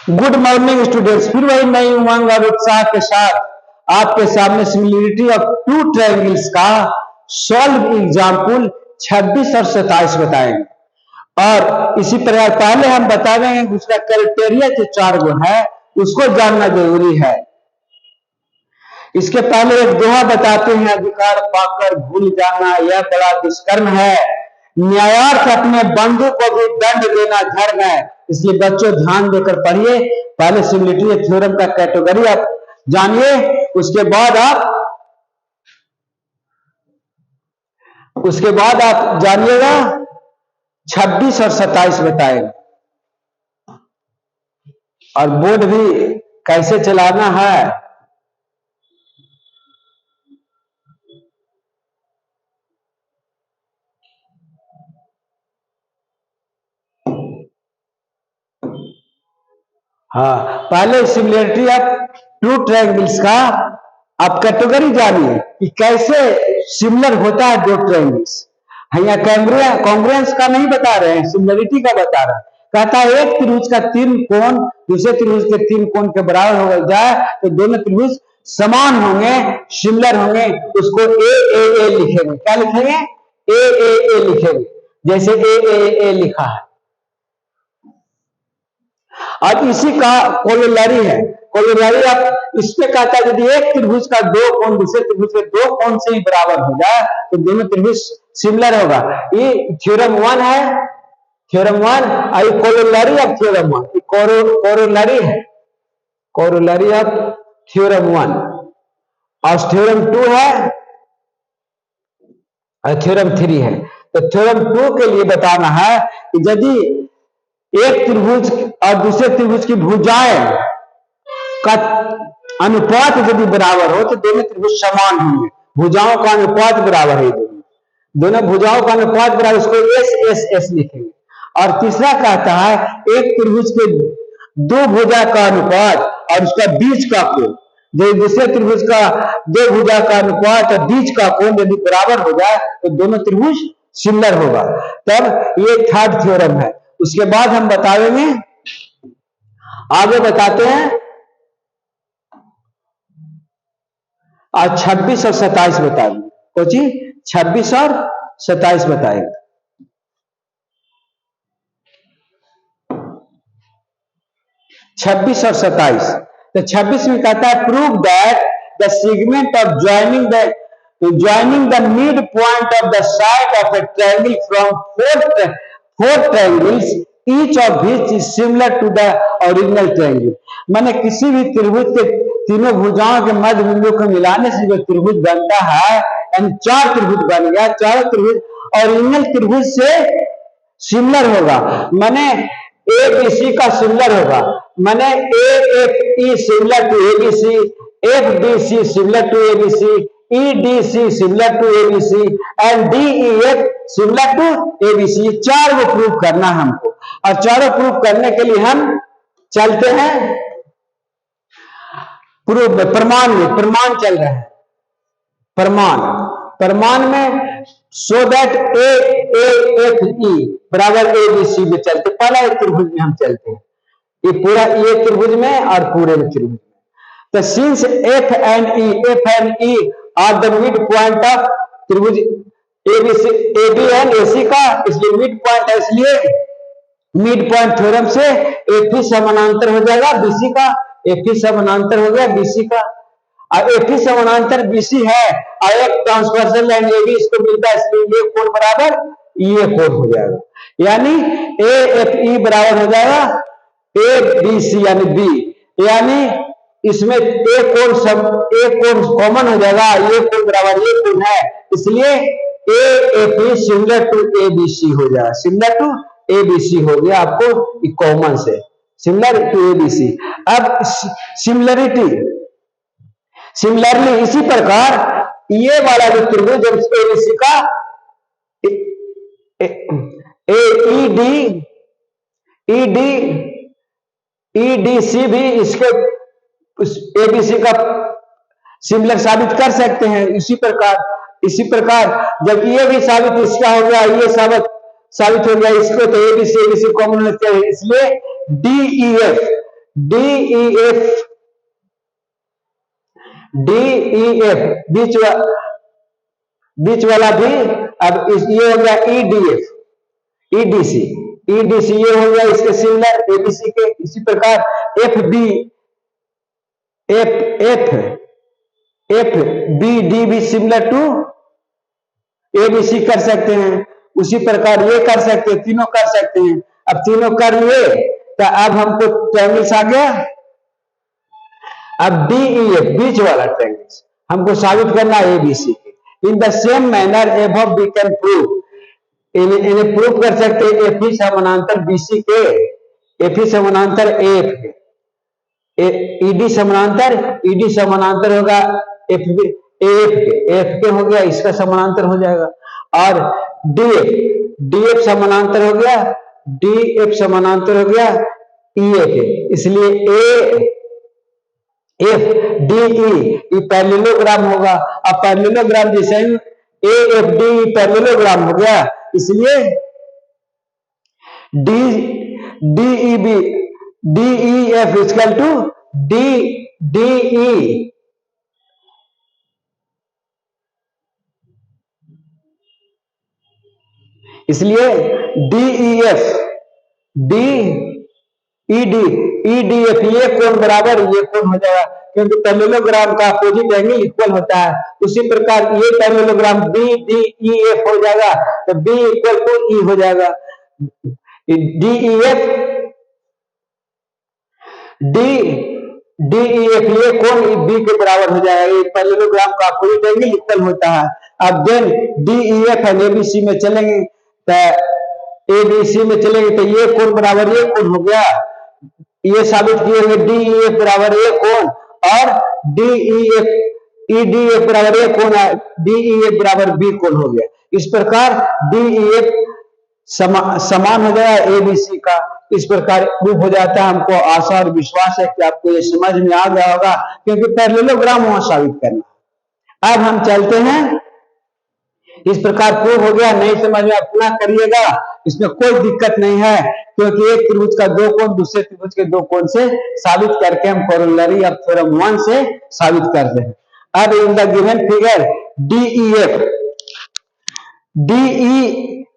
Good morning students, फिर वही नई उमंग और उत्साह के साथ आपके सामने सिमिलरिटी ऑफ टू ट्रायंगल्स का सॉल्व एग्जाम्पल 26 और 27 बताएंगे। और इसी प्रकार पहले हम बता देंगे उसका क्राइटेरिया जो 4 गुण है उसको जानना जरूरी है। इसके पहले एक दोहा बताते हैं, अधिकार पाकर भूल जाना यह बड़ा दुष्कर्म है, न्यायार्थ अपने बंधु को भी दंड देना धर्म है। इसलिए बच्चों ध्यान देकर पढ़िए, पहले सिमिलरिटी थ्योरम का कैटेगरी आप जानिए, उसके बाद आप जानिएगा 26 और 27 बताएंगे। और बोर्ड भी कैसे चलाना है हाँ, पहले सिमिलरिटी ऑफ टू ट्रायंगल्स का आप कैटेगरी जानिए कि कैसे सिमिलर होता है दो ट्रायंगल्स। यहाँ कॉन्ग्रुएंस का नहीं बता रहे हैं, सिमिलरिटी का बता रहा है। कहता है एक त्रिभुज का 3 कोण दूसरे त्रिभुज के 3 कोण के बराबर हो जाए तो दोनों त्रिभुज समान होंगे, सिमिलर होंगे, उसको ए लिखेंगे। क्या लिखेंगे? ए लिखेंगे, जैसे ए लिखा है। अब इसी का कोरोलरी है। कोरोलरी आप इसमें कहता है यदि एक त्रिभुज का 2 कोण दूसरे त्रिभुज के 2 कोण से ही बराबर हो जाए तो दोनों त्रिभुज सिमिलर होगा। ये थ्योरम 1 है, theorem 1। I corollary of theorem 1, corollary है, कोरोलरी ऑफ थ्योरम 1। और थ्योरम 2 है और थ्योरम 3 है। तो थ्योरम 2 के लिए बताना है कि यदि एक त्रिभुज और दूसरे त्रिभुज की भुजाएं का अनुपात यदि बराबर हो तो दोनों त्रिभुज समान होंगे। भुजाओं का अनुपात बराबर है, दोनों भुजाओं का अनुपात बराबर, इसको एस लिखेंगे। और तीसरा कहता है एक त्रिभुज के 2 भुजा का अनुपात और उसका बीच का कोण, जो दूसरे त्रिभुज का 2 भुजा का अनुपात और बीच का कोण यदि बराबर हो जाए तो दोनों त्रिभुज सिमिलर होगा। तब ये थर्ड थ्योरम है। उसके बाद हम बता देंगे, आगे बताते हैं आज 26 और 27 बता देंगे। कोची 26 और 27 बताएंगे। छब्बीस और 27। तो 26 में कहता है prove that the segment of joining the mid point of the side of A triangle from 4 triangles each of which is similar to the original triangle। माने किसी भी त्रिभुज के तीनों भुजाओं के मध्य बिंदु को मिलाने से जो त्रिभुज बनता है, यानी 4 त्रिभुज बन गया। 4 त्रिभुज ओरिजिनल त्रिभुज से सिमिलर होगा, माने ABC का सिमिलर होगा, माने AFE similar to ABC, FBC similar to ABC, EDC similar to ABC and DEF similar to ABC। 4 को प्रूव करना हमको, और चारों प्रूव करने के लिए हम चलते हैं प्रूफ में, प्रमाण चल रहा है। प्रमाण में सो दैट AFE बराबर ABC में चलते, पहला एक त्रिभुज में हम चलते हैं, ये पूरा ये त्रिभुज में और पूरे त्रिभुज में। तो since F and E are the mid point of त्रिभुज AB एंड AC का, इसलिए मिड पॉइंट है, इसलिए मिड पॉइंट थ्योरम से FE समानांतर हो जाएगा BC का, FE समानांतर हो गया BC का। और FE समानांतर BC है और एक ट्रांसवर्सल लाइन AB इसको मिलता है, इसलिए ये कोण बराबर ये कोण हो जाएगा, यानी AFE बराबर हो जाएगा ABC यानी B, यानी इसमें एक कोण कॉमन हो जाएगा, ये कोण बराबर ये कोण है, इसलिए AFE सिमिलर टू ABC हो जाएगा, सिमिलर टू ABC हो गया आपको कॉमन से, सिमिलर टू ABC। अब सिमिलरली इसी प्रकार ये वाला जो त्रिभुज ABC का EDC भी इसके ABC का सिमिलर साबित कर सकते हैं। इसी प्रकार जब ये भी साबित इसका हो गया, ये साबित हो गया इसको, तो ABC कॉमन होना चाहिए, इसलिए DEF DEF बीच वाला भी, अब ये हो गया EDF, EDC ये हो गया इसके सिमिलर ABC के। इसी प्रकार FBD भी सिमिलर टू ABC कर सकते हैं। उसी प्रकार ये कर सकते हैं, तीनों कर सकते हैं। अब तीनों कर लिए तो अब हमको ट्रायंगल्स आ गया। अब DEF बीच वाला ट्रायंगल्स हमको साबित करना है ABC के। In the same manner above we can prove, इन्हें प्रूव कर सकते हैं FE समानांतर BC के, FE समानांतर AF के, ED समानांतर होगा AF के हो गया, इसका समानांतर हो जाएगा। और DF समानांतर हो गया, DF समानांतर हो गया EA के, इसलिए AFDE पैरेललोग्राम होगा। अब पैरेललोग्राम जैसे AFDE पैरेललोग्राम हो गया, इसलिए DEF इक्वल टू DE, इसलिए DEF EDF ये कोण बराबर ये कोण हो जाएगा, क्योंकि पैरेललोग्राम का अपोजिट एंगल इक्वल होता है। उसी प्रकार ये पैरेललोग्राम BDEF हो जाएगा, तो B इक्वल टू E हो जाएगा। DEF ये कोण B के बराबर हो जाएगा, ये पैरेललोग्राम का अपोजिट एंगल इक्वल होता है। अब देन DEF एंड ABC में चलेंगे, तो ABC में चलेंगे तो ये कोण बराबर ये कोण हो गया, ये साबित किए हुए DEF बराबर ये कोण, और EDF बराबर ये कोण है, DEF बराबर B कोण हो गया। इस प्रकार DEF समान हो गया ABC का। इस प्रकार प्रूफ हो जाता है। हमको आशा और विश्वास है कि आपको ये समझ में आ गया होगा, क्योंकि पैरेललोग्राम वहां साबित करना। अब हम चलते हैं, इस प्रकार प्रूफ हो गया। नहीं समझ में अपना करिएगा, इसमें कोई दिक्कत नहीं है, क्योंकि एक त्रिभुज का दो कोण दूसरे त्रिभुज के दो कोण से साबित करके हम कोरोलरी ऑफ थ्योरम 1 से साबित करते हैं। अब in the given figure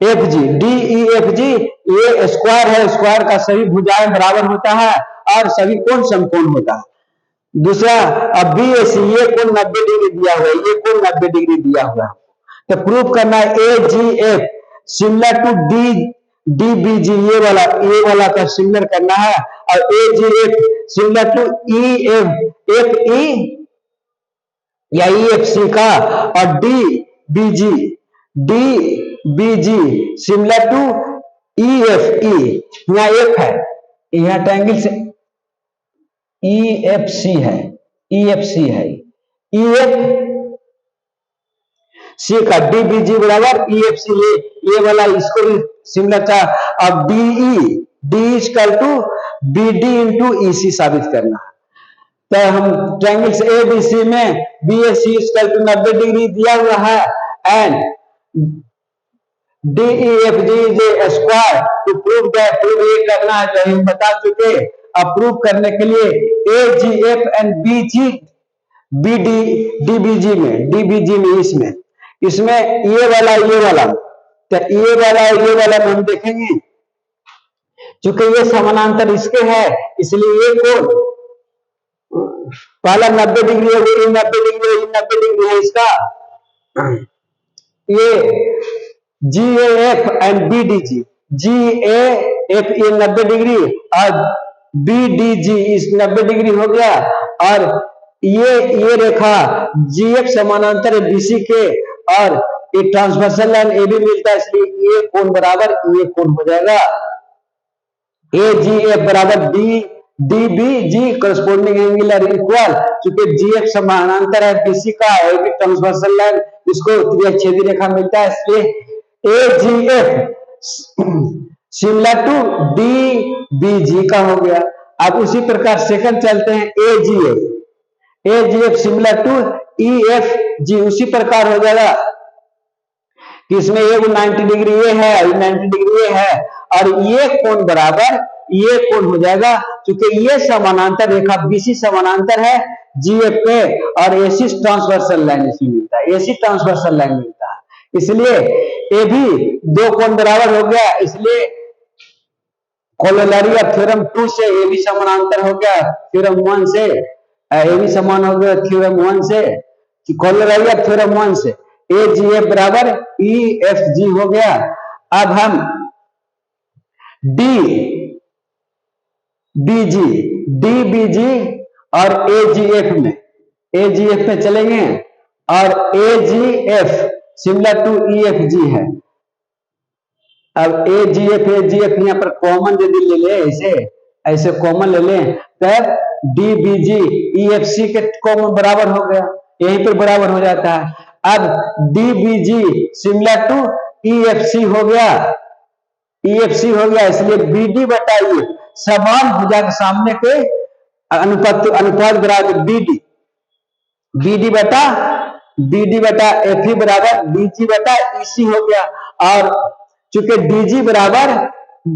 DEFG ये स्क्वायर है, स्क्वायर का सभी भुजाएं बराबर होता है और सभी कोण समकोण होता है। दूसरा, अब BAC ये कोण 90 डिग्री दिया हुआ है, ये कोण 90 डिग्री दिया हुआ है, तो प्रूफ करना है AGF सिमिलर टू DBG, ये वाला का सिमिलर करना है, और AGF सिमिलर टू EFE या EFC का, और DBG सिमिलर टू EFE, यहाँ F है, यहाँ ट्रायंगल से EFC है, EFC का DBG बराबर EFC, ये वाला इसको भी सिमिलर था। अब DE equal to BD into EC साबित करना है। तो हम ट्रायंगल से ABC में BAC इक्वल टू 90 डिग्री दिया हुआ है, and DEFG is a square. To prove that, prove ये करना है जो हम बता चुके। अब प्रूव करने के लिए AGF एंड DBG में इसमें ये वाला तो ये वाला हम देखेंगे, चूंकि ये समानांतर इसके है, इसलिए ये कोण पहला 90 डिग्री होगी, 90 डिग्री है इसका। ये GAF एंड BDG, GAF ये 90 डिग्री और BDG इस 90 डिग्री हो गया, और ये रेखा GF समानांतर है BC के, और ये ट्रांसवर्सल लाइन AB मिलता है, इसलिए ये कोण बराबर ये कोण हो जाएगा। AGF बराबर DBG corresponding angle are equal, चूंकि GF समानांतर है BC का, AB ट्रांसवर्सल लाइन इसको त्रिज्यछेदी रेखा मिलता है, इसलिए AGF सिमिलर टू DBG का हो गया। अब उसी प्रकार सेकंड चलते हैं, AGF सिमिलर टू EFG, उसी प्रकार हो जाएगा कि इसमें ये 90 डिग्री ये है, 90 डिग्री ये है, और ये कोण बराबर ये कोण हो जाएगा, क्योंकि ये समानांतर रेखा बीसी समानांतर है जीएफ पे, और एसी ट्रांसवर्सल लाइन इसमें मिलता है, एसी ट्रांसवर्सल लाइन मिलता है, इसलिए ये भी दो कोण बराबर हो गया। इसलिए कोलोलरी थ्योरम 2 से ए भी समानांतर हो गया थ्योरम 1 से, ए भी समान हो गया थ्योरम 1 से, कोलोलरी थ्योरम 1 से ए जी एफ बराबर ई एफ जी हो गया। अब हम D G D B G और ए जी एफ में चलेंगे, और A G F similar to E F G है। अब ए जी एफ यहाँ पर कॉमन यदि ले ले, ऐसे कॉमन ले लें, तब डी बी जी ई एफ सी के कॉमन बराबर हो गया, यहीं पर बराबर हो जाता है। अब D B G similar to E F C हो गया, इसलिए बी डी बटा ई समान भुजा के सामने के अनुपात बराबर बी डी बटा एफ ई बराबर डी जी बटा ई सी हो गया। और चूंकि डी जी बराबर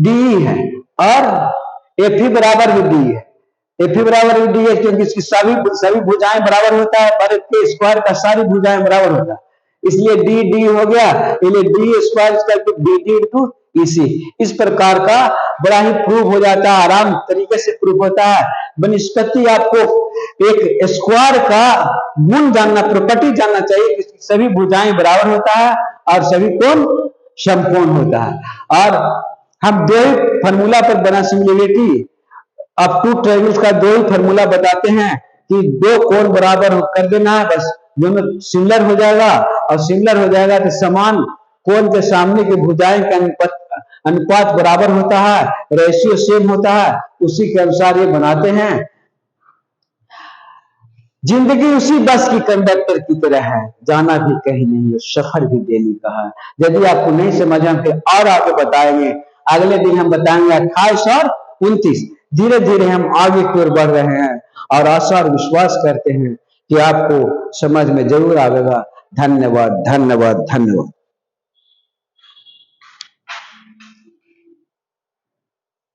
डी है और एफ ई बराबर भी डी है, क्योंकि इसकी सभी भुजाएं बराबर होता है, पर के स्क्वायर का सारी भुजाएं बराबर होता है, इसलिए डी डी हो गया, इसलिए डी स्क्वायर करके डी डी इंटू इसी। इस प्रकार का बड़ा ही प्रूफ हो जाता है, आराम तरीके से प्रूफ होता है। वनस्पति आपको एक स्क्वायर का गुण जानना, प्रॉपर्टी जानना चाहिए कि सभी भुजाएं बराबर होता है और सभी कोण समकोण होता है। और हम दो ही फॉर्मूला पर बना सिमिलरिटी अब टू ट्रायंगल्स का दो ही फॉर्मूला बताते हैं कि दो कोण बराबर कर देना है, बस दोनों सिमिलर हो जाएगा, और सिमिलर हो जाएगा तो समान कोण के सामने की भुजाएं का अनुपात बराबर होता है, रेशियो सेम होता है, उसी के अनुसार ये बनाते हैं। जिंदगी उसी बस की कंडक्टर की तरह है, जाना भी कहीं नहीं है, सफर भी डेली का है। यदि आपको नहीं समझ में फिर और आगे बताएंगे, अगले दिन हम बताएंगे 28 और 29। धीरे धीरे हम आगे की ओर बढ़ रहे हैं और आशा और विश्वास करते हैं कि आपको समझ में जरूर आएगा। धन्यवाद धन्यवाद धन्यवाद।